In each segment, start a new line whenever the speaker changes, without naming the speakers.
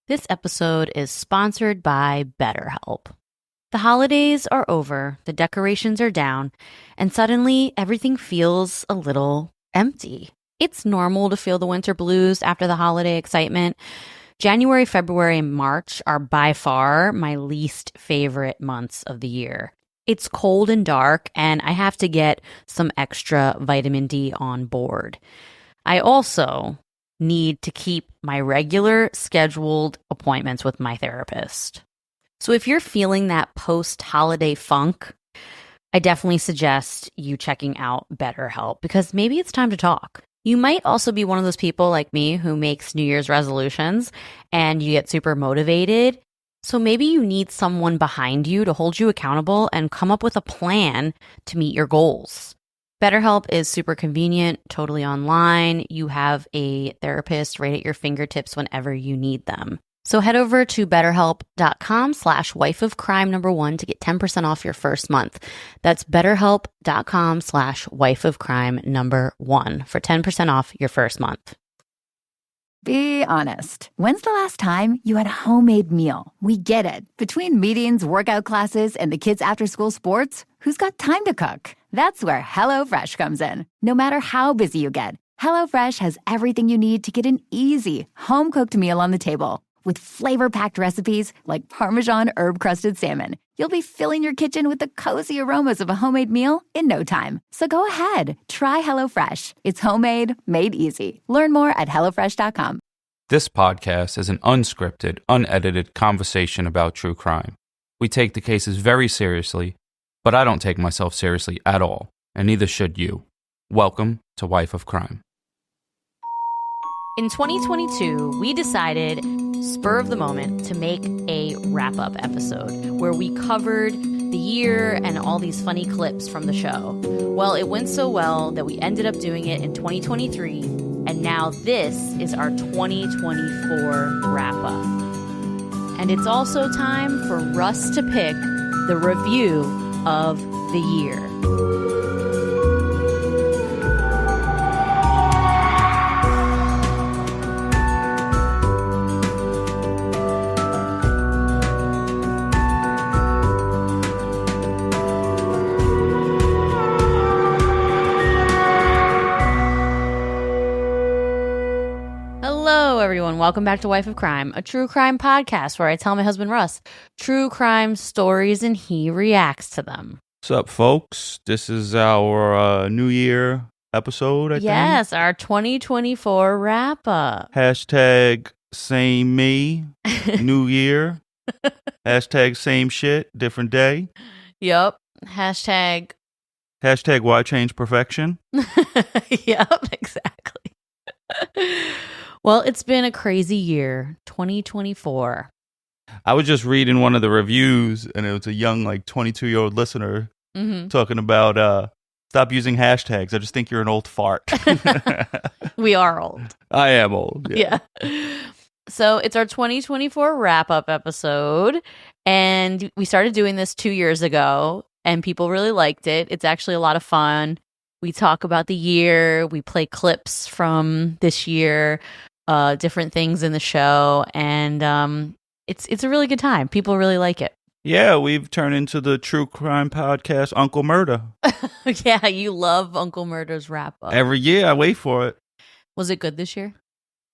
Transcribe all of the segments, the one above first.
This episode is sponsored by BetterHelp. The holidays are over, the decorations are down, and suddenly everything feels a little empty. It's normal to feel the winter blues after the holiday excitement. January, February, and March are by far my least favorite months of the year. It's cold and dark, and I have to get some extra vitamin D on board. I also need to keep my regular scheduled appointments with my therapist. So if you're feeling that post-holiday funk, I definitely suggest you checking out BetterHelp because maybe it's time to talk. You might also be one of those people like me who makes New Year's resolutions and you get super motivated. So maybe you need someone behind you to hold you accountable and come up with a plan to meet your goals. BetterHelp is super convenient, totally online. You have a therapist right at your fingertips whenever you need them. So head over to betterhelp.com/wifeofcrime1 to get 10% off your first month. That's betterhelp.com/wifeofcrime1 for 10% off your first month.
Be honest. When's the last time you had a homemade meal? We get it. Between meetings, workout classes, and the kids' after-school sports, who's got time to cook? That's where HelloFresh comes in. No matter how busy you get, HelloFresh has everything you need to get an easy, home-cooked meal on the table. With flavor-packed recipes like Parmesan herb-crusted salmon, you'll be filling your kitchen with the cozy aromas of a homemade meal in no time. So go ahead, try HelloFresh. It's homemade, made easy. Learn more at HelloFresh.com.
This podcast is an unscripted, unedited conversation about true crime. We take the cases very seriously, but I don't take myself seriously at all, and neither should you. Welcome to Wife of Crime.
In 2022, we decided, spur of the moment, to make a wrap-up episode where we covered the year and all these funny clips from the show. Well, it went so well that we ended up doing it in 2023, and now this is our 2024 wrap-up. And it's also time for Russ to pick the review of the year. Hello, everyone. Welcome back to Wife of Crime, a true crime podcast where I tell my husband, Russ, true crime stories and he reacts to them.
What's up, folks? This is our New Year episode, I think.
Yes, our 2024 wrap-up.
Hashtag same me, New Year. Hashtag same shit, different day.
Yep. Hashtag
why change perfection.
Yep, exactly. Well, it's been a crazy year, 2024.
I was just reading one of the reviews, and it was a young, 22-year-old listener talking about stop using hashtags. I just think you're an old fart.
We are old.
I am old.
Yeah. So it's our 2024 wrap-up episode, and we started doing this 2 years ago, and people really liked it. It's actually a lot of fun. We talk about the year, we play clips from this year, different things in the show, and it's a really good time. People really like it.
Yeah, we've turned into the true crime podcast Uncle Murder.
Yeah, you love Uncle Murder's wrap-up.
Every year, I wait for it.
Was it good this year?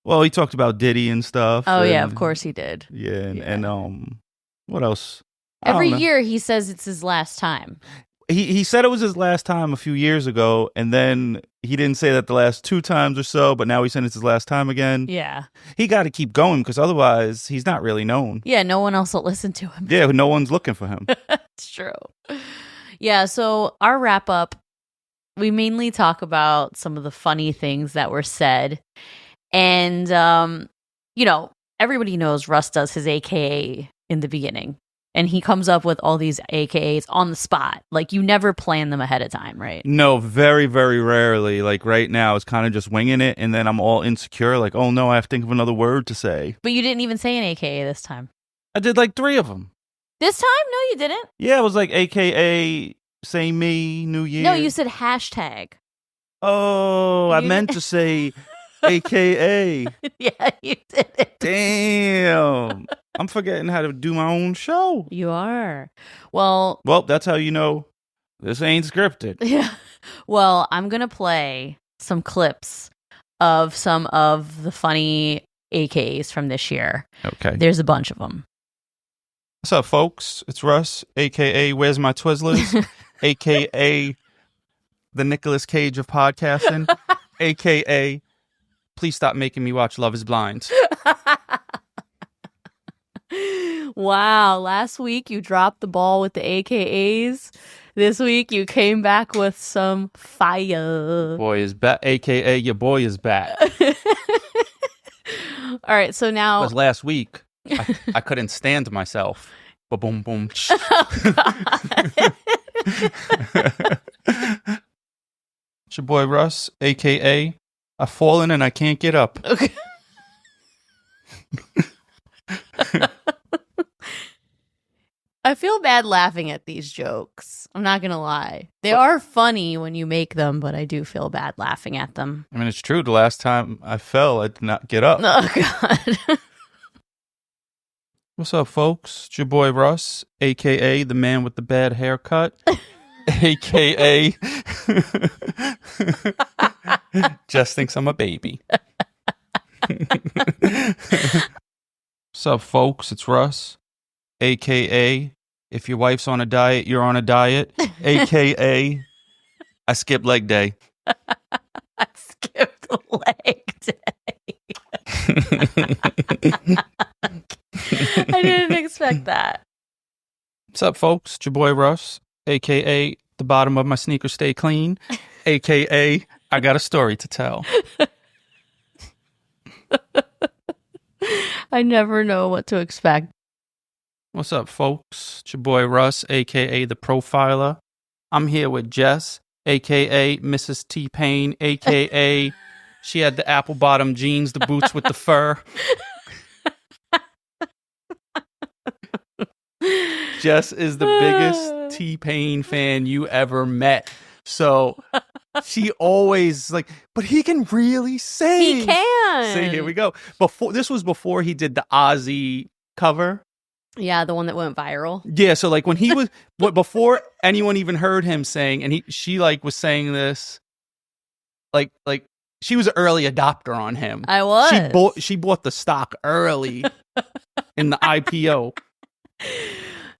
Well, he talked about Diddy and stuff.
Oh, yeah, of course he did.
Yeah, and what else?
Every year he says it's his last time.
He said it was his last time a few years ago, and then he didn't say that the last 2 times or so, but now he said it's his last time again.
Yeah.
He got to keep going because otherwise he's not really known.
Yeah, no one else will listen to him.
Yeah, no one's looking for him.
It's true. Yeah, so our wrap-up, we mainly talk about some of the funny things that were said. And, everybody knows Russ does his a.k.a. in the beginning. And he comes up with all these AKAs on the spot. Like, you never plan them ahead of time, right?
No, very, very rarely. Like, right now, it's kind of just winging it, and then I'm all insecure. Like, oh, no, I have to think of another word to say.
But you didn't even say an AKA this time.
I did, 3 of them.
This time? No, you didn't.
Yeah, it was like AKA, say me, New Year.
No, you said hashtag.
Oh, I meant to say AKA.
Yeah, you did it.
Damn. I'm forgetting how to do my own show.
You are. Well,
That's how you know this ain't scripted.
yeah. Well, I'm going to play some clips of some of the funny AKAs from this year.
Okay.
There's a bunch of them.
What's up, folks? It's Russ, a.k.a. Where's My Twizzlers, a.k.a. the Nicolas Cage of podcasting, a.k.a. Please stop making me watch Love is Blind.
Wow. Last week you dropped the ball with the AKAs. This week you came back with some fire.
Boy is back, a.k.a. your boy is back.
All right. So now.
Because last week, I couldn't stand myself. Ba-boom, boom. It's your boy Russ, a.k.a. I've fallen and I can't get up.
Okay. I feel bad laughing at these jokes. I'm not going to lie. They are funny when you make them, but I do feel bad laughing at them.
I mean, it's true. The last time I fell, I did not get up.
Oh, God.
What's up, folks? It's your boy Russ, a.k.a. the man with the bad haircut, a.k.a. just thinks I'm a baby. What's up, folks? It's Russ, a.k.a. if your wife's on a diet, you're on a diet, a.k.a. I skipped leg day.
I skipped leg day. I didn't expect that.
What's up, folks? It's your boy Russ, a.k.a. the bottom of my sneakers stay clean, a.k.a. I got a story to tell.
I never know what to expect.
What's up, folks? It's your boy Russ, a.k.a. the profiler. I'm here with Jess, a.k.a. Mrs. T-Pain, a.k.a. she had the apple bottom jeans, the boots with the fur. Jess is the biggest T-Pain fan you ever met. So she always like, but he can really sing.
He can.
See, here we go. This was before he did the Ozzy cover.
Yeah, the one that went viral.
Yeah, so like when he was before anyone even heard him sing, and she like was saying this, like she was an early adopter on him.
I was.
She bought the stock early in the IPO.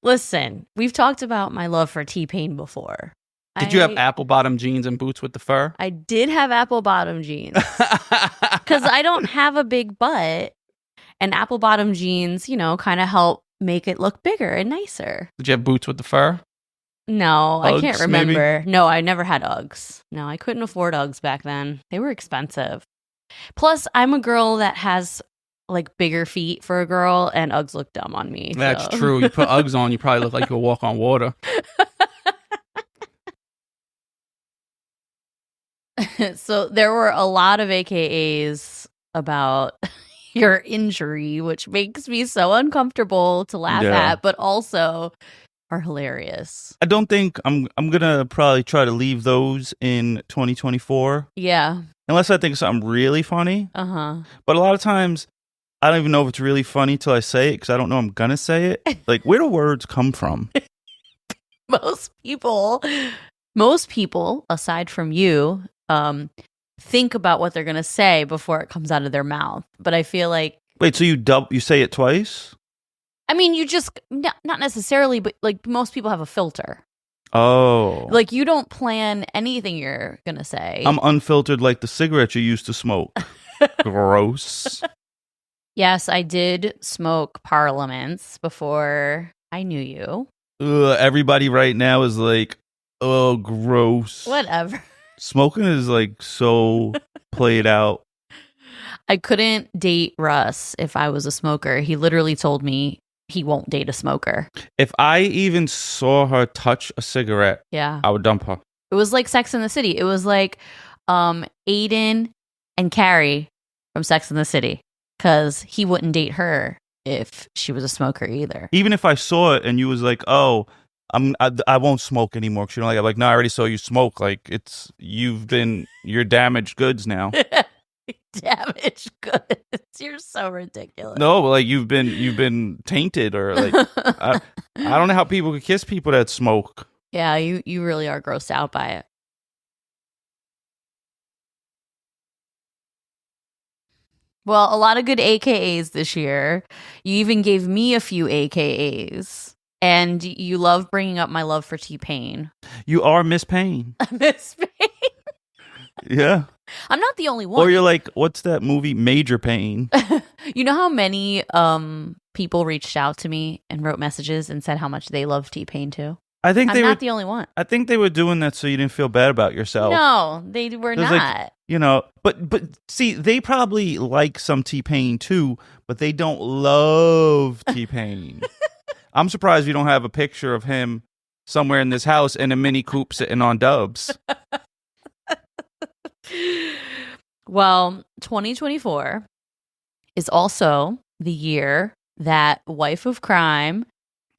Listen, we've talked about my love for T-Pain before.
Did you have apple bottom jeans and boots with the fur?
I did have apple bottom jeans because I don't have a big butt, and apple bottom jeans, kind of help make it look bigger and nicer.
Did you have boots with the fur?
No,
Uggs,
I can't remember.
Maybe?
No, I never had Uggs. No, I couldn't afford Uggs back then. They were expensive. Plus, I'm a girl that has like bigger feet for a girl, and Uggs look dumb on me.
That's true. You put Uggs on, you probably look like you'll walk on water.
So there were a lot of AKAs about your injury, which makes me so uncomfortable to laugh at, but also are hilarious.
I don't think I'm gonna probably try to leave those in 2024.
Yeah.
Unless I think something really funny.
Uh-huh.
But a lot of times, I don't even know if it's really funny till I say it because I don't know I'm gonna say it. Like, where do words come from?
Most people, aside from you, think about what they're gonna say before it comes out of their mouth. But I feel like
wait, so you say it twice?
I mean, you just not necessarily, but like most people have a filter.
Oh,
like you don't plan anything you're gonna say.
I'm unfiltered like the cigarette you used to smoke. Gross.
Yes, I did smoke Parliaments before I knew you.
Everybody right now is like, oh, gross.
Whatever.
Smoking is like so played out.
I couldn't date Russ if I was a smoker. He literally told me he won't date a smoker.
If I even saw her touch a cigarette,
yeah,
I would dump her.
It was like Sex and the City. It was like Aiden and Carrie from Sex and the City, because he wouldn't date her if she was a smoker either.
Even if I saw it and you was like, oh, I won't smoke anymore because you don't like it. I'm like, no, I already saw you smoke. Like you're damaged goods now.
Damaged goods. You're so ridiculous.
No, like you've been tainted, or like I don't know how people could kiss people that smoke.
Yeah, you really are grossed out by it. Well, a lot of good AKAs this year. You even gave me a few AKAs. And you love bringing up my love for T-Pain.
You are Miss Payne.
Miss Pain.
Yeah.
I'm not the only one.
Or you're like, what's that movie, Major Payne?
You know how many people reached out to me and wrote messages and said how much they love T-Pain too?
I think
I'm not the only one.
I think they were doing that so you didn't feel bad about yourself.
No, they were not.
Like, you know, but see, they probably like some T-Pain too, but they don't love T-Pain. I'm surprised you don't have a picture of him somewhere in this house in a Mini Coupe sitting on Dubs.
Well, 2024 is also the year that Wife of Crime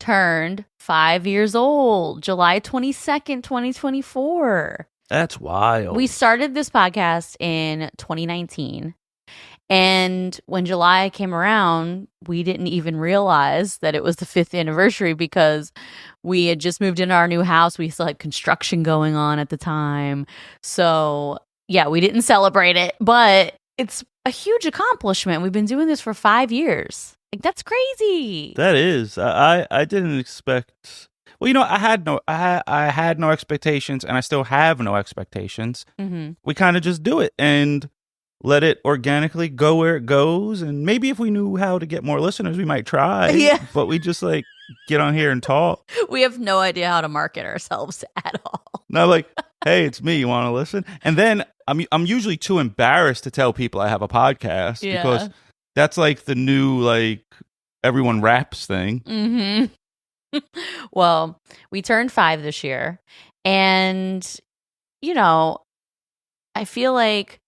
turned 5 years old, July 22nd, 2024.
That's wild.
We started this podcast in 2019. And when July came around, we didn't even realize that it was the 5th anniversary because we had just moved into our new house. We still had construction going on at the time. So, yeah, we didn't celebrate it, but it's a huge accomplishment. We've been doing this for 5 years. Like, that's crazy.
That is. I didn't expect. Well, you know, I had no expectations, and I still have no expectations.
Mm-hmm.
We kind of just do it and let it organically go where it goes. And maybe if we knew how to get more listeners, we might try.
Yeah.
But we just like get on here and talk.
We have no idea how to market ourselves at all.
No, like, hey, it's me. You want to listen? And then I'm usually too embarrassed to tell people I have a podcast because that's like the new like everyone raps thing.
Mm-hmm. Well, we turned 5 this year, and you know, I feel like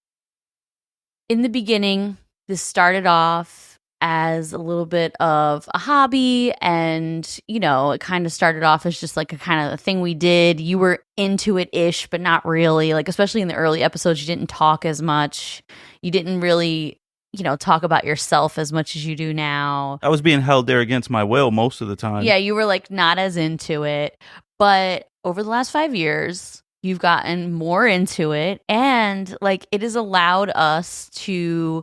in the beginning, this started off as a little bit of a hobby, and you know, it kind of started off as just like a kind of a thing we did. You were into it-ish, but not really. Like, especially in the early episodes, you didn't talk as much. You didn't really, you know, talk about yourself as much as you do now.
I was being held there against my will most of the time.
Yeah, you were like not as into it. But over the last 5 years, you've gotten more into it, and like it has allowed us to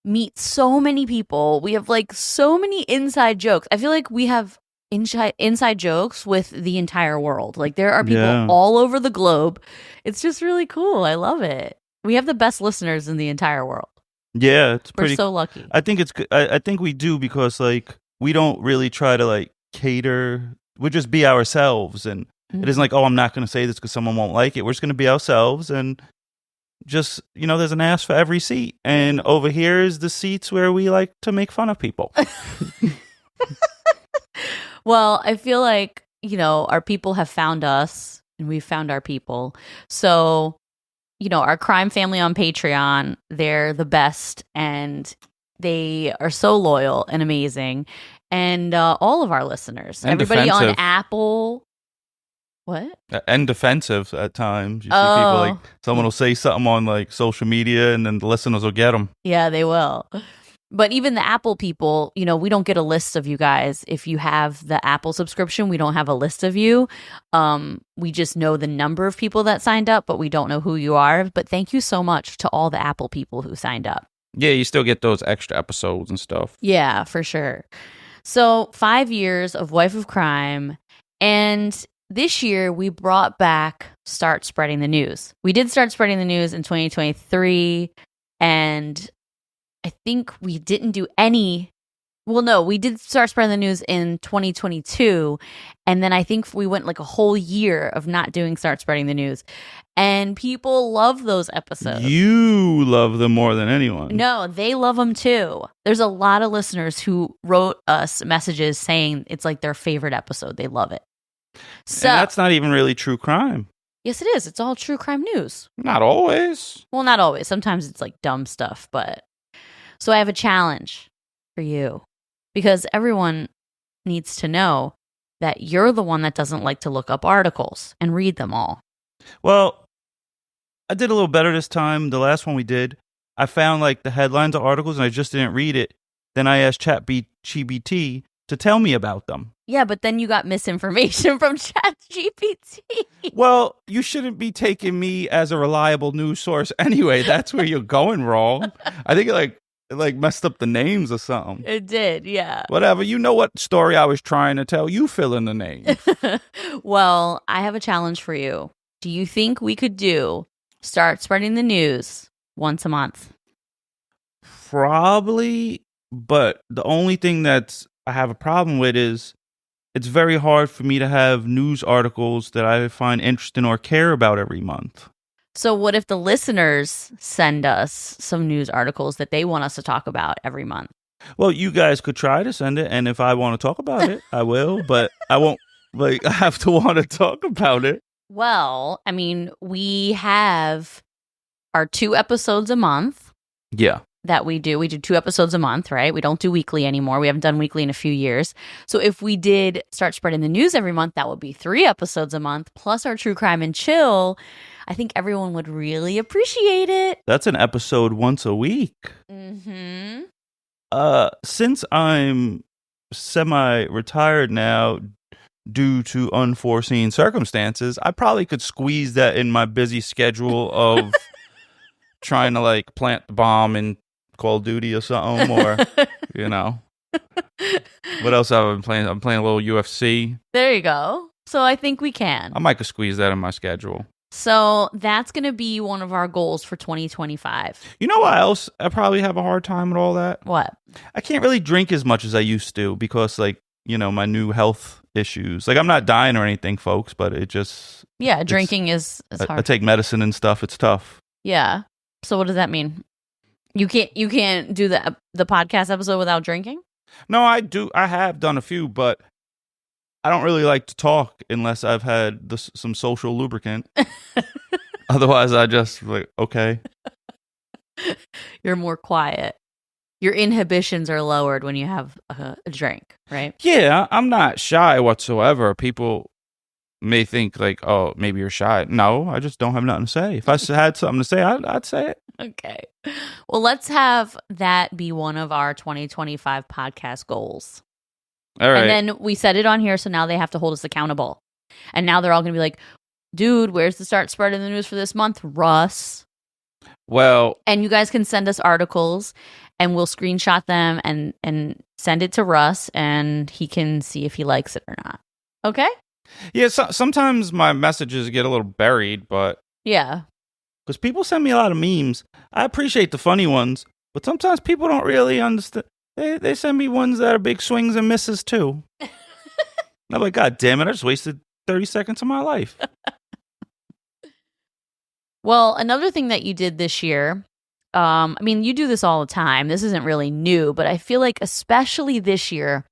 meet so many people. We have like so many inside jokes. I feel like we have inside jokes with the entire world. Like there are people all over the globe. It's just really cool. I love it. We have the best listeners in the entire world.
Yeah, it's
We're
pretty.
so lucky.
I think it's. I think we do because like we don't really try to like cater. We just be ourselves, and it isn't like, oh, I'm not going to say this because someone won't like it. We're just going to be ourselves, and just, you know, there's an ass for every seat, and over here is the seats where we like to make fun of people.
Well, I feel like, you know, our people have found us, and we've found our people. So, you know, our crime family on Patreon, they're the best, and they are so loyal and amazing. And all of our listeners,
and
everybody
defensive.
on Apple. What?
And defensive at times. You see people like, someone will say something on like social media, and then the listeners will get them.
Yeah, they will. But even the Apple people, you know, we don't get a list of you guys. If you have the Apple subscription, we don't have a list of you. We just know the number of people that signed up, but we don't know who you are. But thank you so much to all the Apple people who signed up.
Yeah, you still get those extra episodes and stuff.
Yeah, for sure. So 5 years of Wife of Crime. And this year we brought back Start Spreading the News. We did start spreading the news in 2023. And I think we didn't do any. Well, no, we did start spreading the news in 2022. And then I think we went like a whole year of not doing Start Spreading the News. And people love those episodes.
You love them more than anyone.
No, they love them too. There's a lot of listeners who wrote us messages saying it's like their favorite episode. They love it. So
and that's not even really true crime.
Yes, it is. It's all true crime news.
Not always.
Well, not always. Sometimes it's like dumb stuff. But so I have a challenge for you, because everyone needs to know that you're the one that doesn't like to look up articles and read them all.
Well, I did a little better this time. The last one we did, I found like the headlines of articles and I just didn't read it. Then I asked ChatGPT to tell me about them.
Yeah, but then you got misinformation from ChatGPT.
Well, you shouldn't be taking me as a reliable news source anyway. That's where you're going wrong. I think it like messed up the names or something.
It did, yeah.
Whatever. You know what story I was trying to tell. You fill in the names.
Well, I have a challenge for you. Do you think we could start spreading the news once a month?
Probably, but the only thing that I have a problem with is it's very hard for me to have news articles that I find interesting or care about every month.
So what if the listeners send us some news articles that they want us to talk about every month?
Well, you guys could try to send it, and if I want to talk about it, I will, but I won't, I have to want to talk about it.
Well, I mean, we have our 2 episodes a month.
Yeah.
That we do. We do 2 episodes a month, right? We don't do weekly anymore. We haven't done weekly in a few years. So if we did start spreading the news every month, that would be 3 episodes a month, plus our true crime and chill. I think everyone would really appreciate it.
That's an episode once a week.
Mm-hmm.
Since I'm semi-retired now due to unforeseen circumstances, I probably could squeeze that in my busy schedule of trying to like plant the bomb in Call of Duty or something, or you know, what else have I been playing? I'm playing a little UFC.
There you go. So I think we can.
I might could squeeze that in my schedule.
So that's going to be one of our goals for 2025.
You know what else? I probably have a hard time with all that.
What?
I can't really drink as much as I used to because, like, you know, my new health issues. Like, I'm not dying or anything, folks, but it just
drinking is hard.
I take medicine and stuff. It's tough.
Yeah. So what does that mean? You can't do the podcast episode without drinking?
No, I do. I have done a few, but I don't really like to talk unless I've had some social lubricant. Otherwise, I just like, okay.
You're more quiet. Your inhibitions are lowered when you have a drink, right?
Yeah, I'm not shy whatsoever. People may think like, oh, maybe you're shy. No, I just don't have nothing to say. If I had something to say, I'd say it.
Okay. Well, let's have that be one of our 2025 podcast goals.
All right.
And then we set it on here, so now they have to hold us accountable. And now they're all going to be like, dude, where's the start spreading the news for this month, Russ?
Well.
And you guys can send us articles, and we'll screenshot them and send it to Russ, and he can see if he likes it or not. Okay?
Yeah, sometimes my messages get a little buried, but...
Yeah.
Because people send me a lot of memes. I appreciate the funny ones, but sometimes people don't really understand. They send me ones that are big swings and misses, too. I'm like, God damn it, I just wasted 30 seconds of my life.
Well, another thing that you did this year, I mean, you do this all the time. This isn't really new, but I feel like especially this year,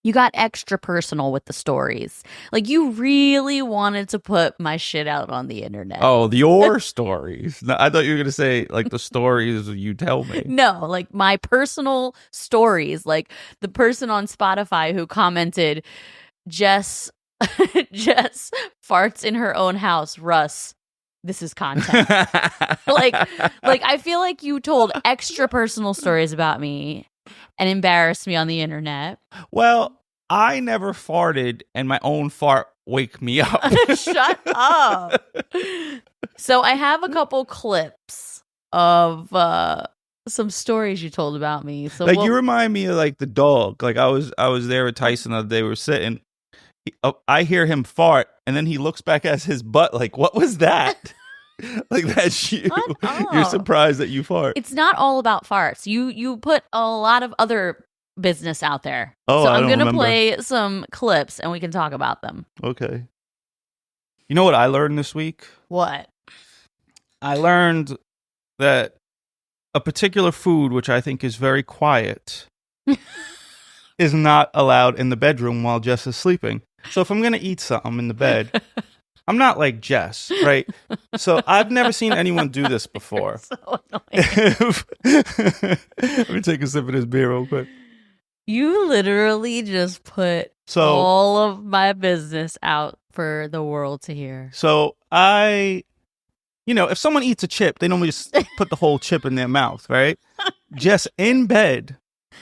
you got extra personal with the stories. Like, you really wanted to put my shit out on the internet.
Oh, your stories. No, I thought you were going to say, like, the stories you tell me.
No, like, my personal stories. Like, the person on Spotify who commented, Jess farts in her own house. Russ, this is content. like, I feel like you told extra personal stories about me and embarrassed me on the internet.
Well, I never farted, and my own fart wake me up.
Shut up. So I have a couple clips of some stories you told about me. So
like, you remind me of like the dog. Like I was there with Tyson the other day. We were sitting. I hear him fart, and then he looks back at his butt. Like, what was that? Like, that's you. You're surprised that you fart.
It's not all about farts. You put a lot of other business out there.
Oh,
so I'm going to play some clips and we can talk about them.
Okay. You know what I learned this week?
What?
I learned that a particular food, which I think is very quiet, is not allowed in the bedroom while Jess is sleeping. So if I'm going to eat something in the bed, I'm not like Jess, right? So I've never seen anyone do this before.
So annoying.
Let me take a sip of this beer real quick.
You literally just put all of my business out for the world to hear.
So I if someone eats a chip, they normally just put the whole chip in their mouth, right? Jess in bed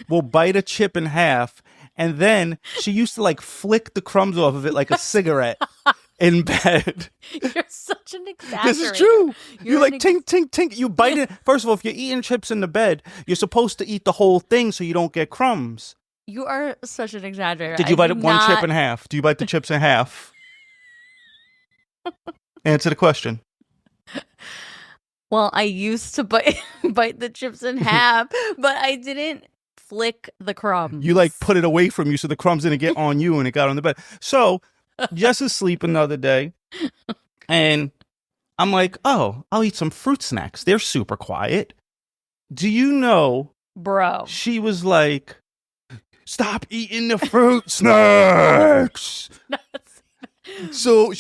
will bite a chip in half, and then she used to like flick the crumbs off of it like a cigarette in bed.
You're such an exaggerator.
This is true. You like
tink.
tink, tink, tink. You bite it. First of all, if you're eating chips in the bed, you're supposed to eat the whole thing so you don't get crumbs.
You are such an exaggerator.
Did you bite one chip in half? Do you bite the chips in half? Answer the question.
Well, I used to bite the chips in half, but I didn't flick the crumbs.
You like put it away from you so the crumbs didn't get on you and it got on the bed. So Jess is sleeping the other day, and I'm like, oh, I'll eat some fruit snacks. They're super quiet. Do you know,
bro?
She was like, stop eating the fruit snacks. So,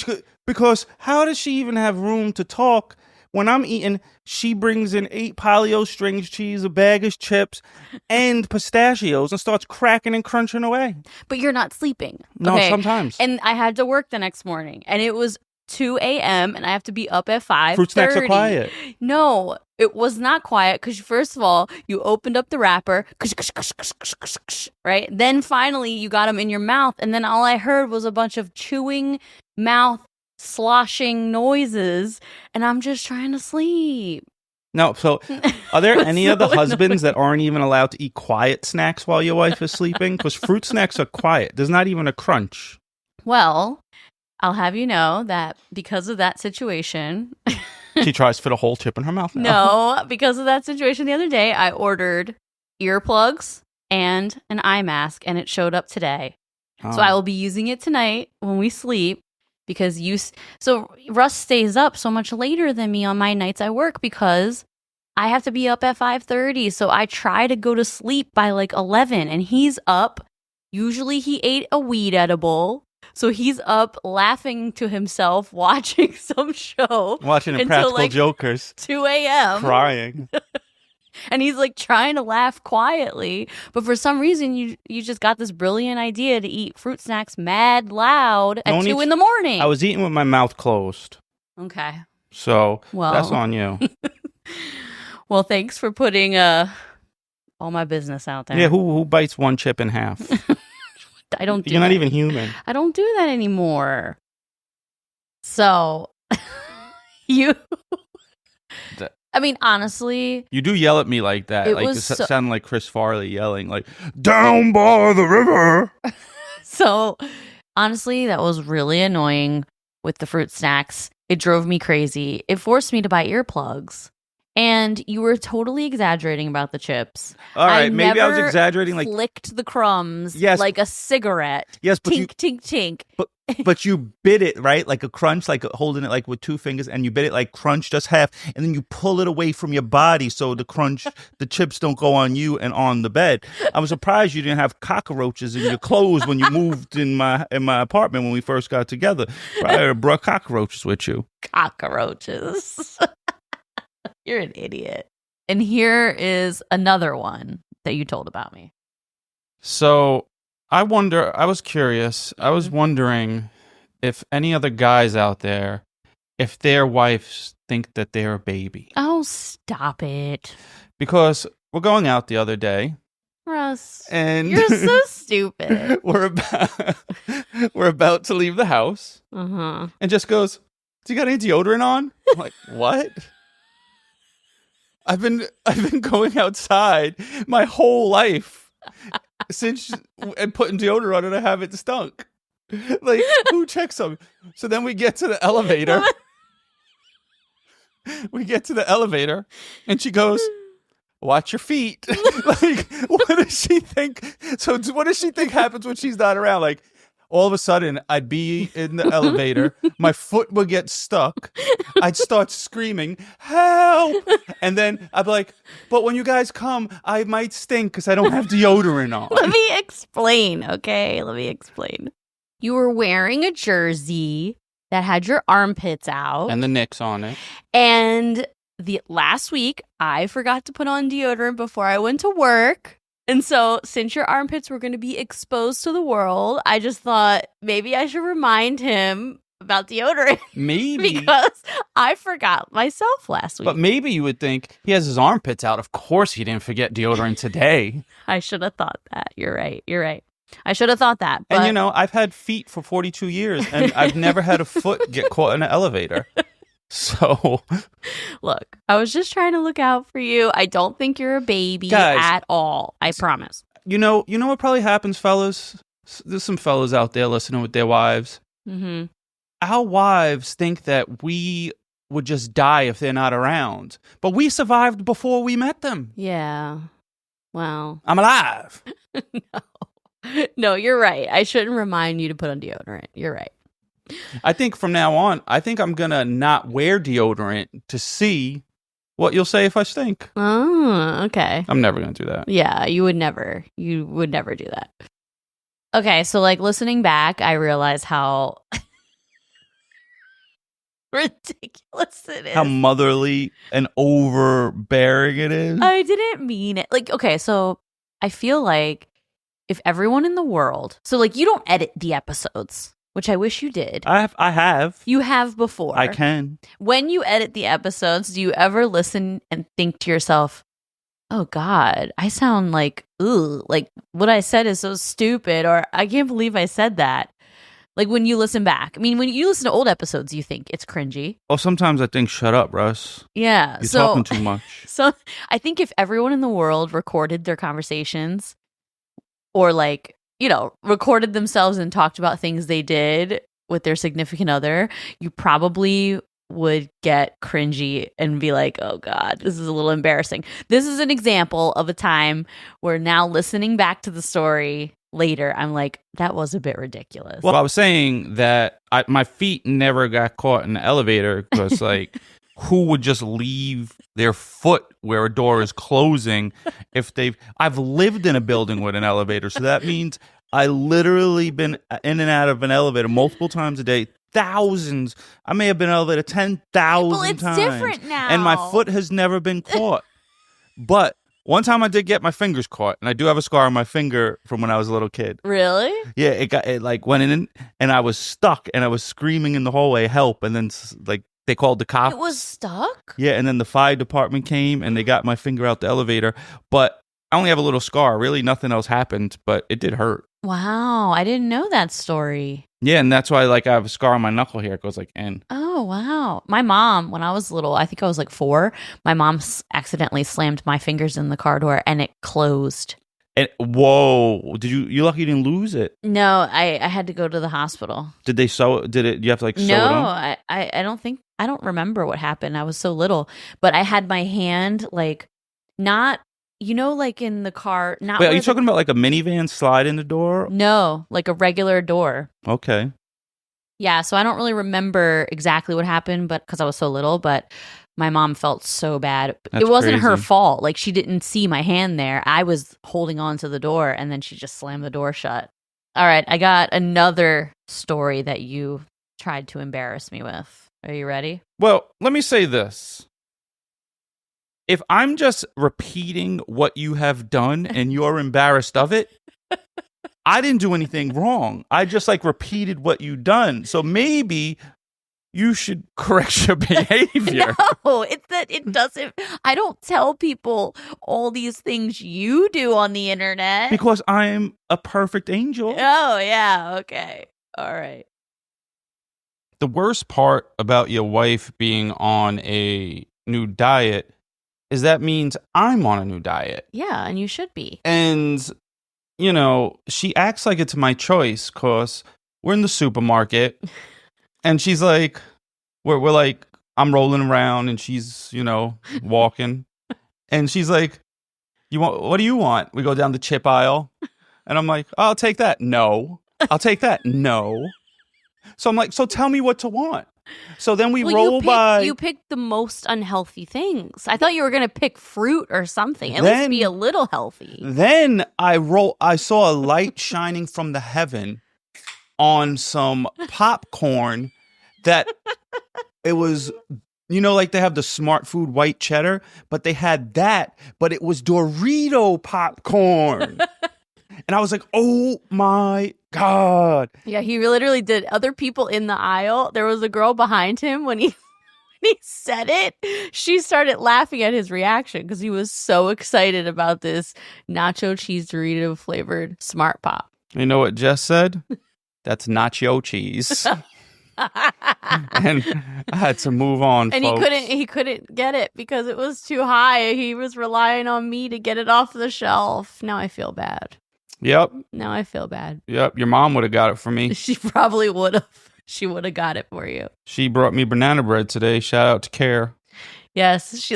because how does she even have room to talk? When I'm eating, she brings in 8 paleo string cheese, a bag of chips, and pistachios and starts cracking and crunching away.
But you're not sleeping.
No,
okay?
Sometimes.
And I had to work the next morning, and it was 2 a.m., and I have to be up at 5:30.
Fruit snacks are quiet.
No, it was not quiet because, first of all, you opened up the wrapper, right? Then finally, you got them in your mouth, and then all I heard was a bunch of chewing mouth sloshing noises, and I'm just trying to sleep.
No, so are there any other husbands that aren't even allowed to eat quiet snacks while your wife is sleeping? Because fruit snacks are quiet. There's not even a crunch.
Well, I'll have you know that because of that situation...
She tries to fit a whole chip in her mouth now.
No, because of that situation the other day, I ordered earplugs and an eye mask, and it showed up today.
Oh.
So I will be using it tonight when we sleep. Because so Russ stays up so much later than me on my nights I work because I have to be up at 5:30. So I try to go to sleep by like 11, and he's up. Usually he ate a weed edible. So he's up laughing to himself, watching some show.
Watching Impractical
like
Jokers.
2 a.m.
Crying.
And he's like trying to laugh quietly. But for some reason, you just got this brilliant idea to eat fruit snacks mad loud at 2 in the morning.
I was eating with my mouth closed.
Okay.
So that's on you.
Well, thanks for putting all my business out there.
Yeah, who bites one chip in half?
I don't do
You're
that.
not even human.
I don't do that anymore. So, I mean, honestly.
You do yell at me like that. Like,
was
sound like Chris Farley yelling, like, down by the river.
So, honestly, that was really annoying with the fruit snacks. It drove me crazy. It forced me to buy earplugs. And you were totally exaggerating about the chips.
All right, maybe I was exaggerating. Like
flicked the crumbs,
yes,
like a cigarette.
Yes, but
tink, tink, tink.
But you bit it, right? Like a crunch, like holding it like with 2 fingers, and you bit it like crunch just half, and then you pull it away from your body so the chips don't go on you and on the bed. I was surprised you didn't have cockroaches in your clothes when you moved in my apartment when we first got together. I brought cockroaches with you.
Cockroaches. You're an idiot. And here is another one that you told about me.
So I was curious. I was wondering if any other guys out there, if their wives think that they're a baby.
Oh, stop it.
Because we're going out the other day.
Russ,
and
you're so stupid.
we're about to leave the house.
Uh-huh.
And Jess goes, "Do you got any deodorant on?" I'm like, "What?" I've been going outside my whole life since and putting deodorant on and I haven't stunk. Like, who checks them? So then we get to the elevator. And she goes, "Watch your feet." Like, what does she think? So what does she think happens when she's not around? Like, all of a sudden, I'd be in the elevator. My foot would get stuck. I'd start screaming, "Help!" And then I'd be like, "But when you guys come, I might stink because I don't have deodorant on."
Let me explain, okay? Let me explain. You were wearing a jersey that had your armpits out.
And the nicks on it.
And last week, I forgot to put on deodorant before I went to work. And so, since your armpits were going to be exposed to the world, I just thought maybe I should remind him about deodorant
Maybe.
because I forgot myself last week.
But maybe you would think he has his armpits out. Of course he didn't forget deodorant today.
I should have thought that. You're right. I should have thought that. But...
And, I've had feet for 42 years, and I've never had a foot get caught in an elevator. So...
Look, I was just trying to look out for you. I don't think you're a baby at all. I promise.
You know what probably happens, fellas? There's some fellas out there listening with their wives.
Mm-hmm.
Our wives think that we would just die if they're not around. But we survived before we met them.
Yeah. Well.
I'm alive.
No, you're right. I shouldn't remind you to put on deodorant. You're right.
I think from now on, I'm going to not wear deodorant to see what you'll say if I stink.
Oh, okay.
I'm never going to do that.
Yeah, you would never do that. Okay, so listening back, I realize how ridiculous it is.
How motherly and overbearing it is.
I didn't mean it. Okay, so I feel like if everyone in the world, so you don't edit the episodes, which I wish you did.
I have.
You have before.
I can.
When you edit the episodes, do you ever listen and think to yourself, oh God, I sound ooh, what I said is so stupid, or I can't believe I said that. When you listen back. I mean, when you listen to old episodes, you think it's cringy.
Well, sometimes I think, shut up, Russ.
Yeah.
You're talking too much.
So I think if everyone in the world recorded their conversations or recorded themselves and talked about things they did with their significant other, you probably would get cringy and be like, oh God, this is a little embarrassing. This is an example of a time where now listening back to the story later, I'm like, that was a bit ridiculous.
Well, I was saying that my feet never got caught in the elevator because, who would just leave their foot where a door is closing if I've lived in a building with an elevator, so that means I literally been in and out of an elevator multiple times a day. Thousands. I may have been in an elevator 10,000
well, it's
times.
Different now.
And my foot has never been caught. But one time I did get my fingers caught, and I do have a scar on my finger from when I was a little kid.
Really?
Yeah, it went in, and I was stuck, and I was screaming in the hallway, help, and then they called the cops.
It was stuck?
Yeah, and then the fire department came, and they got my finger out the elevator. But I only have a little scar. Really, nothing else happened, but it did hurt.
Wow, I didn't know that story.
Yeah, and that's why I have a scar on my knuckle here. It goes in.
Oh, wow. My mom, when I was little, I think I was 4, my mom accidentally slammed my fingers in the car door and it closed.
And whoa, you lucky you didn't lose it?
No, I had to go to the hospital.
Did they sew it? You have to sew it on?
No, I don't remember what happened. I was so little, but I had my hand not, in the car. Not.
Wait, are you talking about a minivan slide in the door?
No, a regular door.
Okay.
Yeah, so I don't really remember exactly what happened, but because I was so little, but my mom felt so bad. It wasn't her fault. She didn't see my hand there. I was holding on to the door, and then she just slammed the door shut. All right, I got another story that you tried to embarrass me with. Are you ready?
Well, let me say this. If I'm just repeating what you have done and you're embarrassed of it, I didn't do anything wrong. I just repeated what you done. So maybe you should correct your behavior.
No, it's that it doesn't. I don't tell people all these things you do on the internet.
Because I'm a perfect angel.
Oh, yeah. Okay. All right.
The worst part about your wife being on a new diet is that means I'm on a new diet.
Yeah, and you should be.
And, she acts like it's my choice because we're in the supermarket and she's we're I'm rolling around and she's, walking. And she's like, what do you want? We go down the chip aisle and I'm like, oh, I'll take that. No. I'll take that. No. So I'm like, so tell me what to want. So then we roll by.
You picked the most unhealthy things. I thought you were going to pick fruit or something. At least be a little healthy.
Then I saw a light shining from the heaven on some popcorn that it was, they have the Smart Food white cheddar, but they had that, but it was Dorito popcorn.
And I was like, oh my God.
Yeah, he literally did. Other people in the aisle, there was a girl behind him when he said it. She started laughing at his reaction because he was so excited about this nacho cheese Dorito flavored Smart Pop.
You know what Jess said? That's nacho cheese. And I had to move on,
and
folks.
he couldn't get it because it was too high. He was relying on me to get it off the shelf. Now I feel bad.
Yep.
Now I feel bad.
Yep. Your mom would have got it for me.
She probably would have. She would have got it for you.
She brought me banana bread today. Shout out to Care.
Yes. This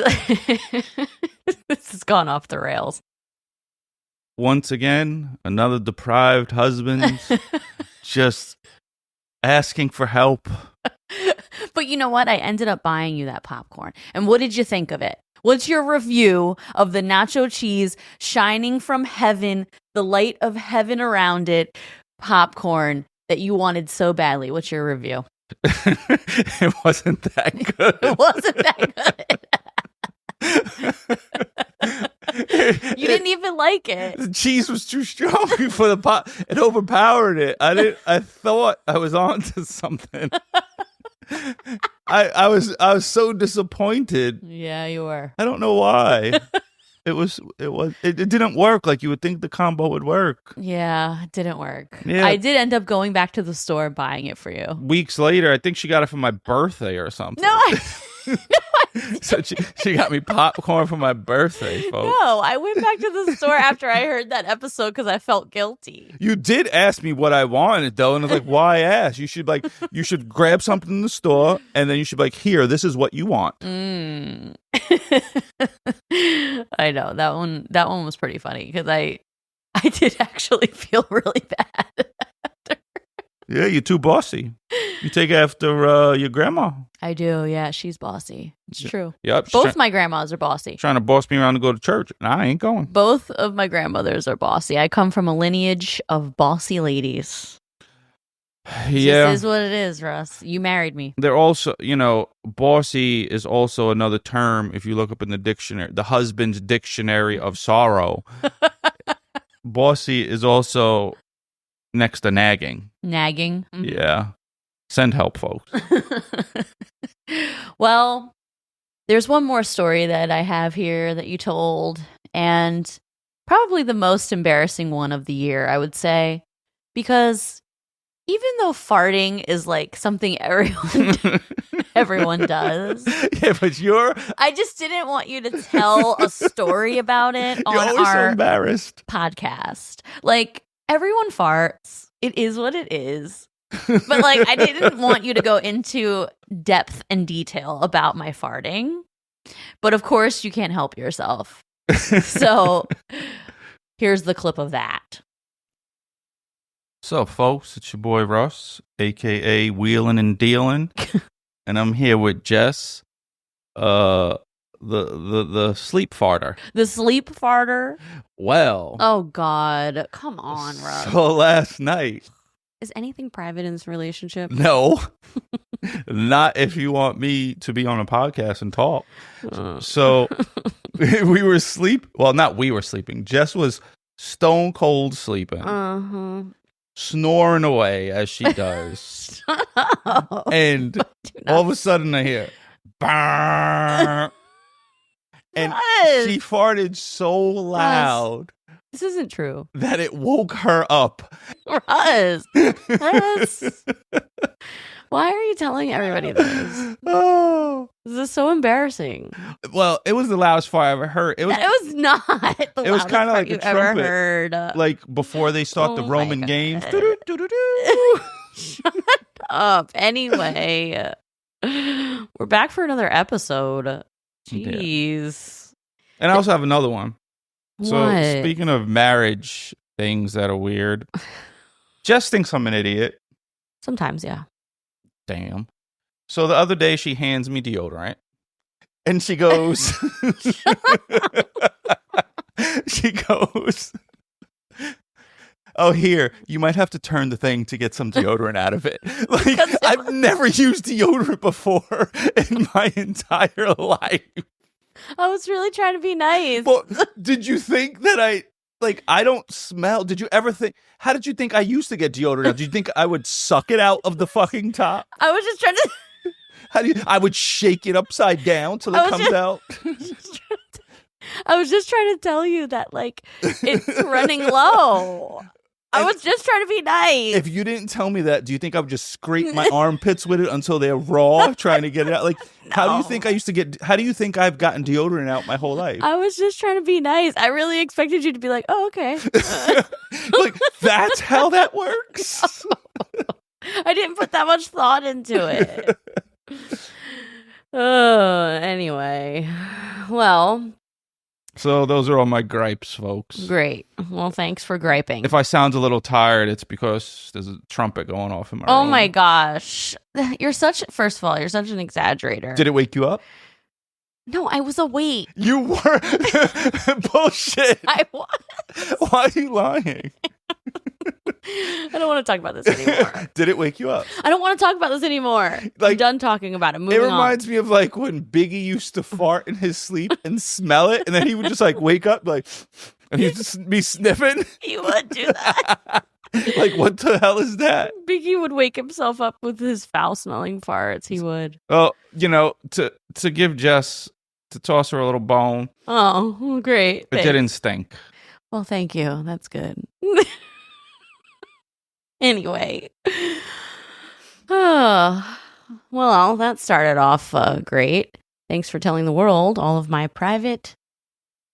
has gone off the rails.
Once again, another deprived husband just asking for help.
But you know what? I ended up buying you that popcorn. And what did you think of it? What's your review of the nacho cheese shining from heaven, the light of heaven around it, popcorn that you wanted so badly? What's your review?
It wasn't that good.
It wasn't that good. You didn't even like it.
The cheese was too strong for the pop. It overpowered it. I thought I was onto something. I was so disappointed.
Yeah, you were.
I don't know why. It didn't work like you would think the combo would work.
Yeah, it didn't work.
Yeah.
I did end up going back to the store and buying it for you.
Weeks later, I think she got it for my birthday or something.
No,
So she got me popcorn for my birthday, folks.
No, I went back to the store after I heard that episode because I felt guilty.
You did ask me what I wanted, though, and I was like, "Why ask? You should grab something in the store, and then you should be like, here, this is what you want."
I know that one. That one was pretty funny because I did actually feel really bad.
Yeah, you're too bossy. You take after your grandma.
I do. Yeah, she's bossy. It's true.
Yep.
Both my grandmas are bossy.
Trying to boss me around to go to church, and I ain't going.
Both of my grandmothers are bossy. I come from a lineage of bossy ladies.
Yeah.
This is what it is, Russ. You married me.
They're also, bossy is also another term if you look up in the dictionary, the husband's dictionary of sorrow. Bossy is also next to nagging.
Nagging? Mm-hmm.
Yeah. Send help, folks.
Well, there's one more story that I have here that you told, and probably the most embarrassing one of the year, I would say, because even though farting is like something everyone does.
Yeah, but
I just didn't want you to tell a story about it on
you're always so
our
embarrassed
podcast. Like, everyone farts. It is what it is. But like, I didn't want you to go into depth and detail about my farting. But of course, you can't help yourself. So here's the clip of that.
So, folks, it's your boy Russ, a.k.a. Wheelin' and Dealin', and I'm here with Jess, the sleep farter.
The sleep farter?
Well.
Oh, God. Come on, Russ.
So last night.
Is anything private in this relationship?
No. Not if you want me to be on a podcast and talk. So we were not we were sleeping. Jess was stone cold sleeping.
Uh-huh.
Snoring away as she does. And all of a sudden I hear "Brrr." And
Russ.
she farted so loud
This isn't true.
that it woke her up.
Russ. Russ. Why are you telling everybody this?
Oh.
This is so embarrassing.
Well, it was the loudest fart I ever heard. It was
not the
it was kind of like
you
a
ever
trumpet.
heard.
Like before they start the
Oh
Roman
my
games.
God.
Doo-doo-doo-doo-doo.
Shut up. Anyway, we're back for another episode. Jeez.
And I also have another one. So
What?
speaking of marriage things that are weird, Jess thinks I'm an idiot.
Sometimes, yeah.
Damn. So the other day she hands me deodorant and she goes, oh, here, you might have to turn the thing to get some deodorant out of it. Like, I've never used deodorant before in my entire life.
I was really trying to be nice.
Well, did you think that
Like, I don't smell. Did you ever think, how did you think I used to get deodorant out? Did you think I would suck it out of the fucking top?
I was just trying to.
I would shake it upside down till it comes out?
I was just trying to tell you that, like, it's running low. I was just trying to be nice.
If you didn't tell me that, do you think I would just scrape my armpits with it until they're raw, trying to get it out? Like, how do you think I used to get? How do you think I've gotten deodorant out my whole life?
I was just trying to be nice. I really expected you to be like, "Oh, okay."
Like, that's how that works.
I didn't put that much thought into it. Anyway, well.
So those are all my gripes, folks.
Great. Well, thanks for griping.
If I sound a little tired, it's because there's a trumpet going off in my room.
Oh my gosh. First of all, you're such an exaggerator.
Did it wake you up?
No, I was awake.
You were. Bullshit.
I was.
Why are you lying?
I don't want to talk about this anymore.
Did it wake you up?
I don't want to talk about this anymore. I'm done talking about it. Moving
It reminds me of like when Biggie used to fart in his sleep and smell it, and then he would just like wake up like, and he'd just be sniffing.
He would do that.
Like, what the hell is that?
Biggie would wake himself up with his foul-smelling farts. He would.
Well, to give Jess, to toss her a little bone.
Oh, great.
It didn't stink.
Well, thank you. That's good. Anyway. Oh, well, that started off great. Thanks for telling the world all of my private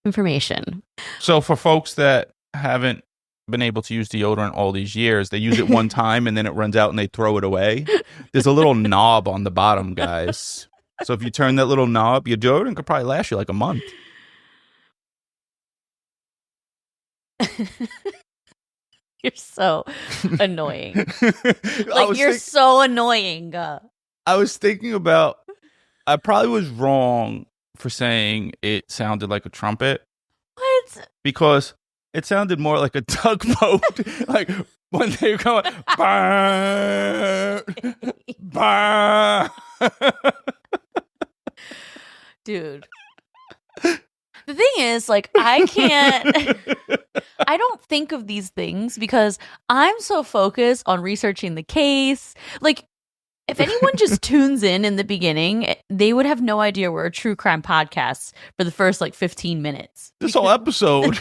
information.
So for folks that haven't been able to use deodorant all these years, they use it one time and then it runs out and they throw it away. There's a little knob on the bottom, guys. So if you turn that little knob, your deodorant could probably last you like a month.
You're so annoying. You're so annoying.
I was thinking about, I probably was wrong for saying it sounded like a trumpet.
What?
Because it sounded more like a tugboat. Like when they were going, bah, bah.
Dude. The thing is, like, I don't think of these things because I'm so focused on researching the case. Like, if anyone just tunes in the beginning, they would have no idea we're a true crime podcast for the first, 15 minutes.
This whole episode.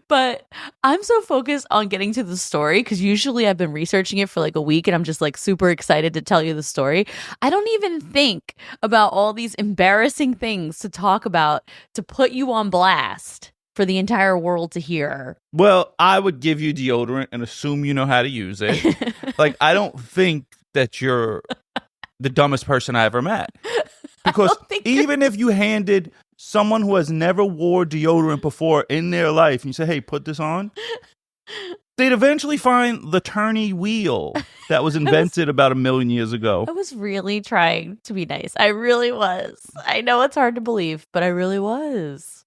But I'm so focused on getting to the story because usually I've been researching it for a week and I'm just super excited to tell you the story. I don't even think about all these embarrassing things to talk about to put you on blast for the entire world to hear.
Well, I would give you deodorant and assume you know how to use it. I don't think that you're the dumbest person I ever met. Because even if you handed someone who has never wore deodorant before in their life and you say, hey, put this on, they'd eventually find the turny wheel that was invented about 1 million years ago.
I was really trying to be nice. I really was. I know it's hard to believe, but I really was.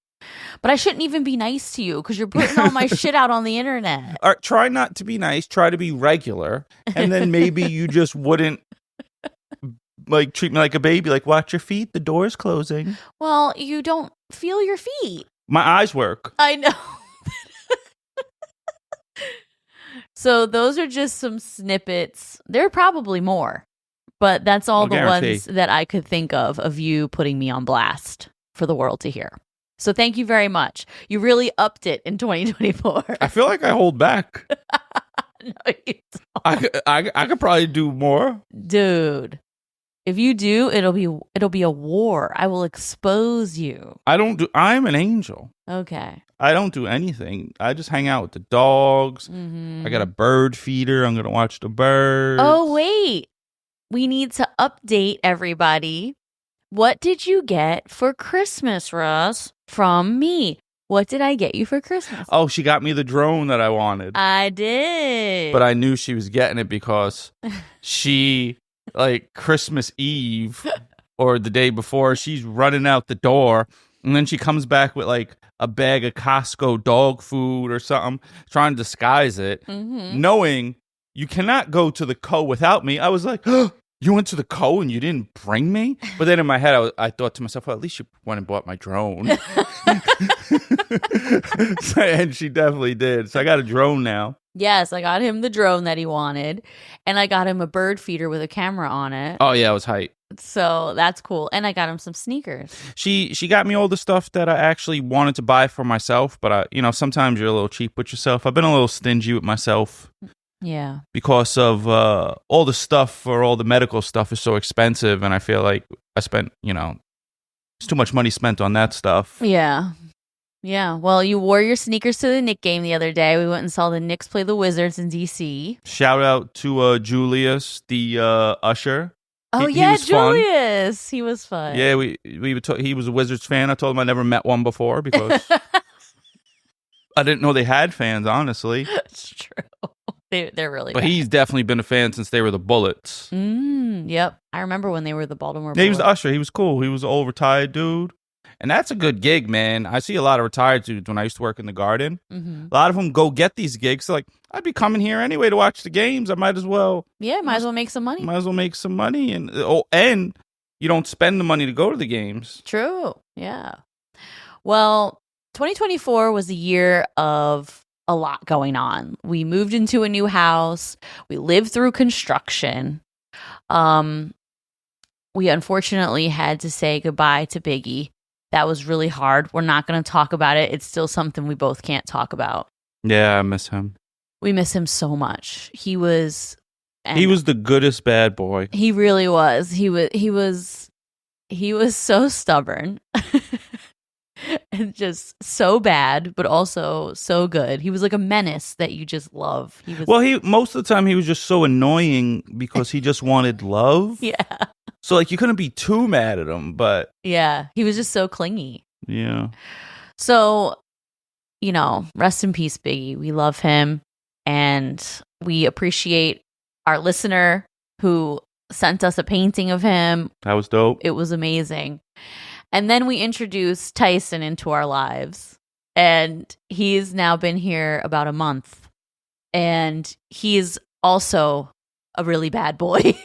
But I shouldn't even be nice to you because you're putting all my shit out on the internet.
All right, try not to be nice. Try to be regular. And then maybe you just wouldn't treat me like a baby. Like, watch your feet. The door's closing.
Well, you don't feel your feet.
My eyes work.
I know. So those are just some snippets. There are probably more. But that's all the ones that I could think of you putting me on blast for the world to hear. So thank you very much. You really upped it in 2024.
I feel like I hold back.
No, you don't.
I could probably do more.
Dude, if you do, it'll be a war. I will expose you.
I'm an angel.
Okay.
I don't do anything. I just hang out with the dogs.
Mm-hmm.
I got a bird feeder. I'm going to watch the birds.
Oh, wait. We need to update everybody. What did you get for Christmas, Russ? From me. What did I get you for Christmas?
Oh, she got me the drone that I wanted.
I did.
But I knew she was getting it because she, Christmas Eve or the day before, she's running out the door. And then she comes back with a bag of Costco dog food or something, trying to disguise it, knowing you cannot go to the Co without me. I was like, oh, You went to the Co and you didn't bring me? But then in my head, I thought to myself, well, at least you went and bought my drone. And she definitely did. So I got a drone now.
Yes, I got him the drone that he wanted, and I got him a bird feeder with a camera on it.
Oh, yeah, it was hype.
So that's cool. And I got him some sneakers.
She got me all the stuff that I actually wanted to buy for myself, but sometimes you're a little cheap with yourself. I've been a little stingy with myself.
Yeah.
Because of all the stuff for all the medical stuff is so expensive, and I feel like I spent, it's too much money spent on that stuff.
Yeah. Yeah. Well, you wore your sneakers to the Knicks game the other day. We went and saw the Knicks play the Wizards in D.C.
Shout out to Julius, the usher.
Oh,
he
yeah,
was
Julius.
Fun.
He was fun.
Yeah, he was a Wizards fan. I told him I never met one before because I didn't know they had fans, honestly.
It's true. They're really
But
bad.
he's definitely been a fan since they were the Bullets.
Yep. I remember when they were the Baltimore Bullets.
Yeah, he was the usher. He was cool. He was an old retired dude. And that's a good gig, man. I see a lot of retired dudes when I used to work in the Garden.
Mm-hmm.
A lot of them go get these gigs. They're like, I'd be coming here anyway to watch the games. I might as well.
Yeah, might as well make some money.
Might as well make some money. And you don't spend the money to go to the games.
True. Yeah. Well, 2024 was a year of a lot going on. We moved into a new house. We lived through construction. We unfortunately had to say goodbye to Biggie. That was really hard. We're not going to talk about it. It's still something we both can't talk about.
Yeah, I miss him.
We miss him so much. He was
the goodest bad boy.
He really was. He was so stubborn. And just so bad, but also so good. He was like a menace that you just love.
Most of the time he was just so annoying because he just wanted love.
Yeah.
So you couldn't be too mad at him, but
yeah, he was just so clingy.
Yeah.
So, rest in peace, Biggie. We love him, and we appreciate our listener who sent us a painting of him.
That was dope.
It was amazing. And then we introduced Tyson into our lives. And he's now been here about a month. And he's also a really bad boy.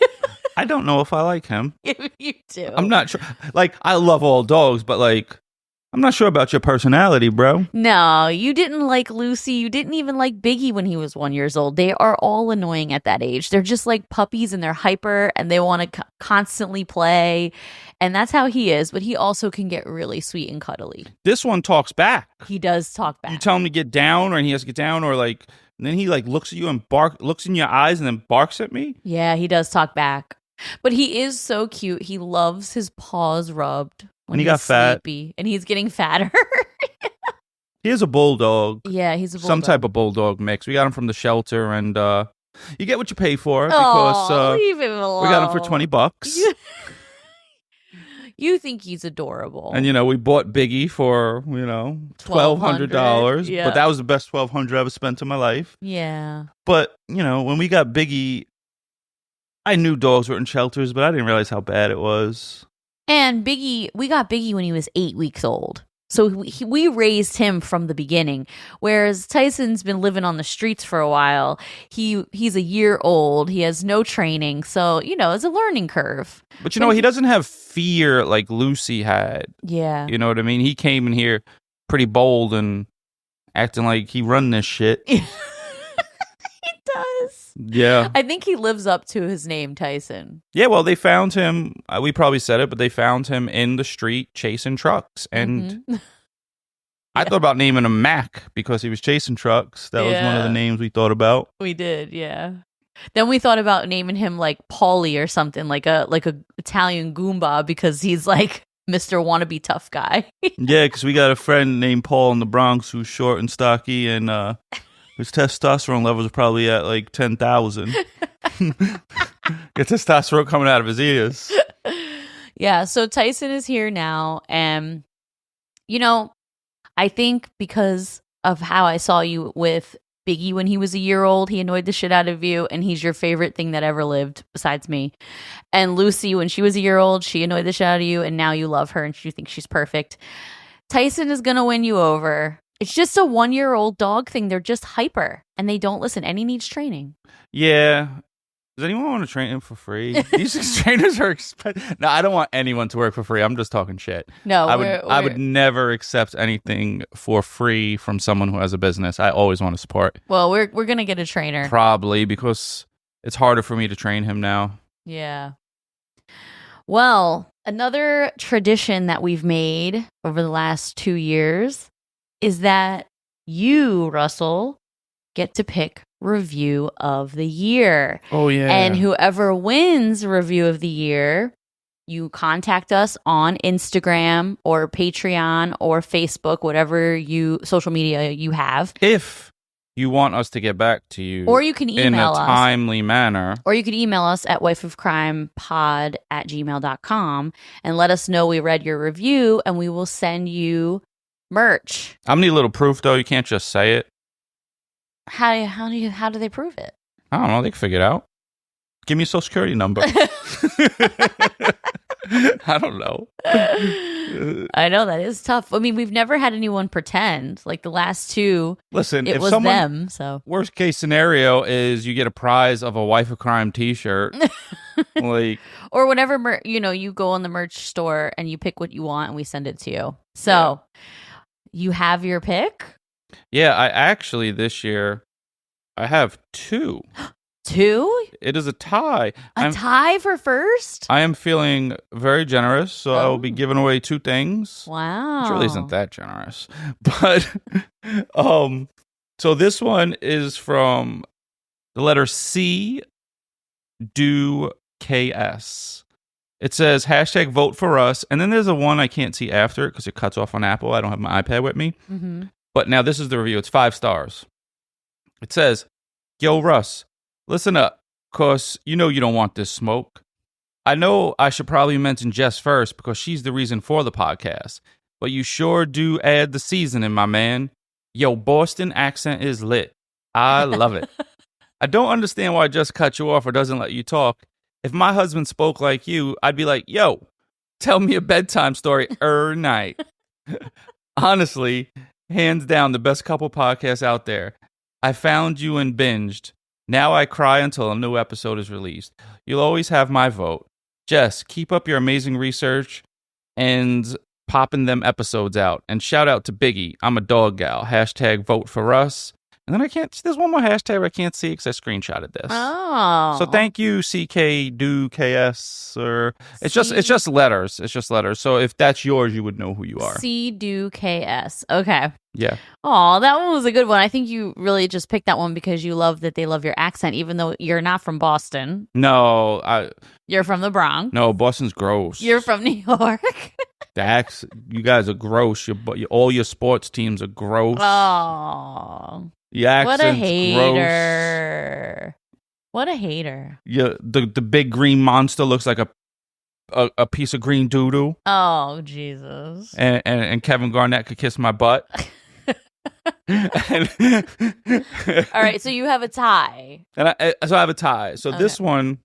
I don't know if I like him.
You do.
I'm not sure. I love all dogs, but I'm not sure about your personality, bro.
No, you didn't like Lucy. You didn't even like Biggie when he was 1 year old. They are all annoying at that age. They're just like puppies and they're hyper and they want to constantly play. And that's how he is. But he also can get really sweet and cuddly.
This one talks back.
He does talk back.
You tell him to get down, or he has to get down, or and then he looks at you and looks in your eyes and then barks at me.
Yeah, he does talk back. But he is so cute. He loves his paws rubbed. When
he got fat.
Sleepy, and he's getting fatter.
He is a bulldog.
Yeah, he's a bulldog.
Some type of bulldog mix. We got him from the shelter, and you get what you pay for because
leave him alone.
we got him for $20.
You think he's adorable.
And we bought Biggie for $1,200.
Yeah.
But that was the best $1,200 I ever spent in my life.
Yeah.
But when we got Biggie, I knew dogs were in shelters, but I didn't realize how bad it was.
And we got Biggie when he was 8 weeks old. So we raised him from the beginning. Whereas Tyson's been living on the streets for a while. He's a year old. He has no training. So, it's a learning curve.
But he doesn't have fear like Lucy had.
Yeah.
You know what I mean? He came in here pretty bold and acting like he run this shit.
He does.
Yeah.
I think he lives up to his name, Tyson.
Yeah, well, they found him. We probably said it, but they found him in the street chasing trucks. And I thought about naming him Mac because he was chasing trucks. That was one of the names we thought about.
We did, yeah. Then we thought about naming him like Paulie or something, like a Italian Goomba, because he's like Mr. Wannabe Tough Guy.
Yeah, because we got a friend named Paul in the Bronx who's short and stocky, and his testosterone levels are probably at like 10,000. Get testosterone coming out of his ears.
Yeah, so Tyson is here now, and I think because of how I saw you with Biggie when he was a year old, he annoyed the shit out of you, and he's your favorite thing that ever lived besides me. And Lucy, when she was a year old, she annoyed the shit out of you, and now you love her and you think she's perfect. Tyson is gonna win you over. It's just a 1 year old dog thing. They're just hyper and they don't listen, and he needs training.
Yeah. Does anyone want to train him for free? These trainers are expensive. No, I don't want anyone to work for free. I'm just talking shit.
No,
I would never accept anything for free from someone who has a business. I always want to support.
Well, we're gonna get a trainer.
Probably because it's harder for me to train him now.
Yeah. Well, another tradition that we've made over the last 2 years is that you, Russell, get to pick review of the year.
Oh, yeah.
And whoever wins review of the year, you contact us on Instagram or Patreon or Facebook, whatever social media you have.
If you want us to get back to you,
or you can email
us in a timely manner.
Or you can email us at wifeofcrimepod@gmail.com and let us know we read your review, and we will send you merch.
I'm gonna need a little proof, though. You can't just say it.
How do they prove it?
I don't know. They can figure it out. Give me a social security number. I don't know.
I know that is tough. I mean, we've never had anyone pretend. Like the last two,
listen,
it
if
was
someone,
them. So
worst case scenario is you get a prize of a Wife of Crime T-shirt, like,
or whenever you go on the merch store and you pick what you want and we send it to you. So you have your pick.
Yeah, I actually this year I have 2.
2?
It is a tie.
Tie for first?
I am feeling very generous, so I will be giving away 2 things.
Wow.
Which really isn't that generous. But so this one is from the letter C, do KS. It says hashtag vote for us. And then there's a one I can't see after it because it cuts off on Apple. I don't have my iPad with me.
Mm-hmm.
But now this is the review. It's 5 stars. It says, yo, Russ, listen up, because you know you don't want this smoke. I know I should probably mention Jess first because she's the reason for the podcast. But you sure do add the seasoning, my man. Yo, Boston accent is lit. I love it. I don't understand why Jess cut you off or doesn't let you talk. If my husband spoke like you, I'd be like, yo, tell me a bedtime story night. Honestly, hands down, the best couple podcasts out there. I found you and binged. Now I cry until a new episode is released. You'll always have my vote. Jess, keep up your amazing research and popping them episodes out. And shout out to Biggie. I'm a dog gal. Hashtag vote for us. And then there's one more hashtag I can't see because I screenshotted this.
Oh.
So thank you, CK do KS, or it's just letters. It's just letters. So if that's yours, you would know who you are.
C do KS. Okay.
Yeah.
Oh, that one was a good one. I think you really just picked that one because you love that they love your accent, even though you're not from Boston.
No,
You're from the Bronx.
No, Boston's gross.
You're from New York.
You guys are gross. All your sports teams are gross.
Oh.
The accent's
what a hater. Gross. What a hater.
Yeah, the big green monster looks like a piece of green doo-doo.
Oh, Jesus.
And Kevin Garnett could kiss my butt.
All right, so you have a tie.
So I have a tie. So this one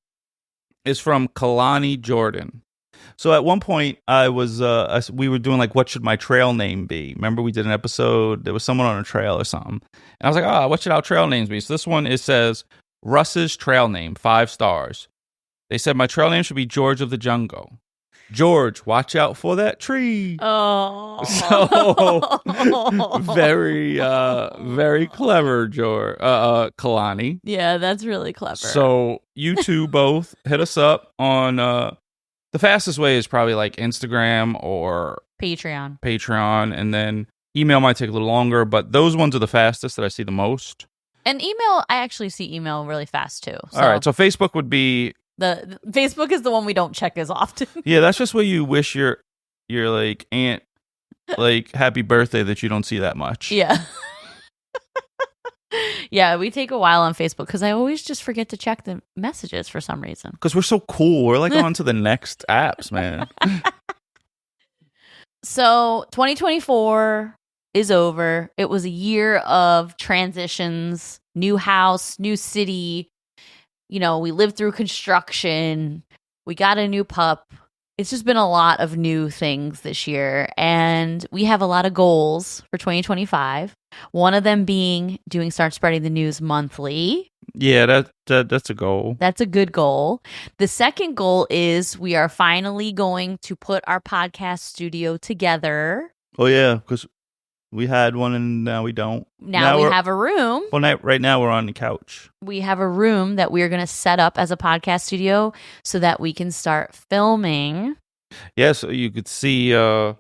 is from Kalani Jordan. So at one point, we were doing like, what should my trail name be? Remember we did an episode, there was someone on a trail or something. And I was like, what should our trail names be? So this one, it says, Russ's trail name, 5 stars. They said, my trail name should be George of the Jungle. George, watch out for that tree.
Oh.
So, very clever, George, Kalani.
Yeah, that's really clever.
So you two both hit us up on, the fastest way is probably like Instagram or
Patreon.
And then email might take a little longer, but those ones are the fastest that I see the most.
And email, I actually see email really fast too. So.
All right, so Facebook would be...
The Facebook is the one we don't check as often.
Yeah, that's just where you wish your like aunt like happy birthday that you don't see that much.
Yeah. Yeah, we take a while on Facebook because I always just forget to check the messages for some reason.
Because we're so cool. We're like on to the next apps, man.
So 2024 is over. It was a year of transitions, new house, new city. You know, we lived through construction. We got a new pup. It's just been a lot of new things this year. And we have a lot of goals for 2025. One of them being start spreading the news monthly.
Yeah, that's a goal.
That's a good goal. The second goal is we are finally going to put our podcast studio together.
Oh yeah, because we had one and now we don't.
Now we have a room.
Well, right now we're on the couch.
We have a room that we're going to set up as a podcast studio so that we can start filming.
Yeah, so you could see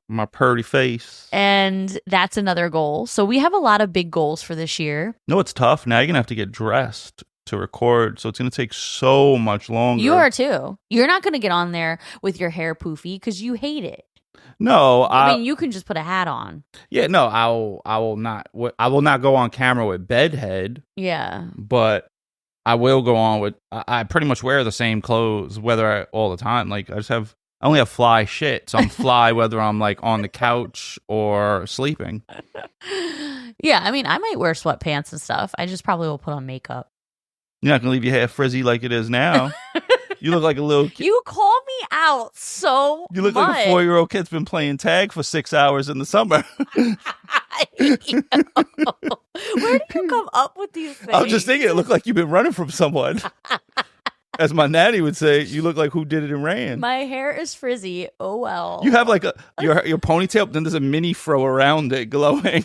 my purty face.
And that's another goal. So we have a lot of big goals for this year.
No, it's tough. Now you're going to have to get dressed to record, so it's going to take so much longer.
You are too. You're not going to get on there with your hair poofy because you hate it.
No,
I mean, you can just put a hat on.
Yeah, no, I will not go on camera with bedhead.
Yeah.
But I will go on with, I pretty much wear the same clothes all the time. Like I only have fly shit, so I'm fly whether I'm like on the couch or sleeping.
Yeah, I mean, I might wear sweatpants and stuff. I just probably will put on makeup.
You're not gonna leave your hair frizzy like it is now. You look like a little kid.
You call me out so
You look
much.
like a 4-year-old kid's been playing tag for 6 hours in the summer.
Where do you come up with these things?
I'm just thinking it looked like you've been running from someone. As my nanny would say, you look like who did it and ran.
My hair is frizzy. Oh, well.
You have like your ponytail, then there's a mini fro around it glowing.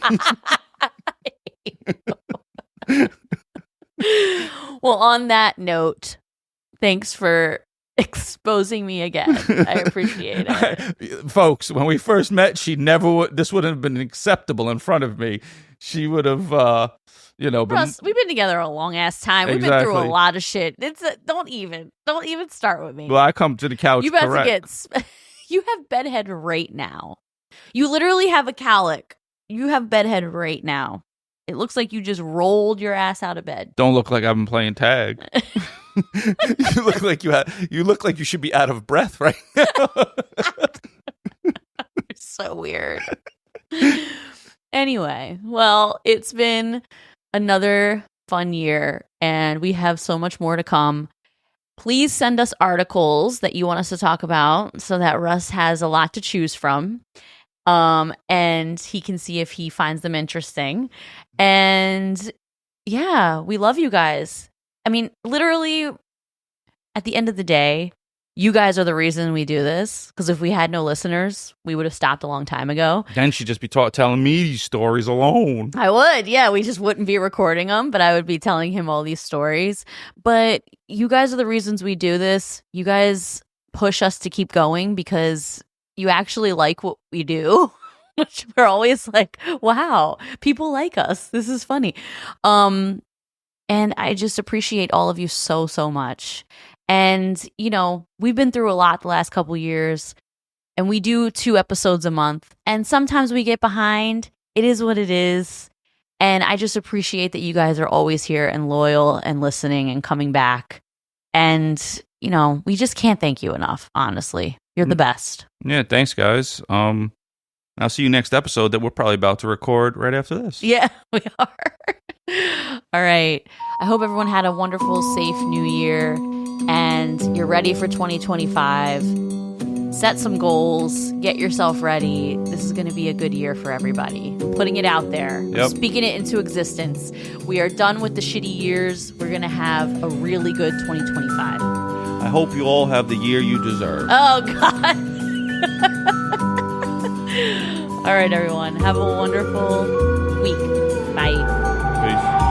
Well, on that note, thanks for exposing me again. I appreciate it.
Folks, when we first met, this wouldn't have been acceptable in front of me. She would have,
Russ, we've been together a long ass time. We've been through a lot of shit. Don't even start with me.
Well, I come to the couch.
You about to get. You have bedhead right now. You literally have a cowlick. You have bedhead right now. It looks like you just rolled your ass out of bed.
Don't look like I've been playing tag. You look like you should be out of breath right now.
You're so weird. Anyway, well, it's been another fun year, and we have so much more to come. Please send us articles that you want us to talk about so that Russ has a lot to choose from. And he can see if he finds them interesting. And yeah, we love you guys. I mean, literally, at the end of the day, you guys are the reason we do this. Because if we had no listeners, we would have stopped a long time ago.
Then she'd just be telling me these stories alone.
I would, yeah. We just wouldn't be recording them, but I would be telling him all these stories. But you guys are the reasons we do this. You guys push us to keep going because you actually like what we do. Which we're always like, wow, people like us. This is funny. And I just appreciate all of you so, so much. And, we've been through a lot the last couple years, and we do 2 episodes a month. And sometimes we get behind. It is what it is. And I just appreciate that you guys are always here and loyal and listening and coming back. And, we just can't thank you enough, honestly. You're the best.
Yeah, thanks, guys. I'll see you next episode that we're probably about to record right after this.
Yeah, we are. All right. I hope everyone had a wonderful, safe new year and you're ready for 2025. Set some goals. Get yourself ready. This is going to be a good year for everybody. I'm putting it out there.
Yep.
Speaking it into existence. We are done with the shitty years. We're going to have a really good 2025.
I hope you all have the year you deserve.
Oh, God. All right, everyone. Have a wonderful week. Bye.
Peace.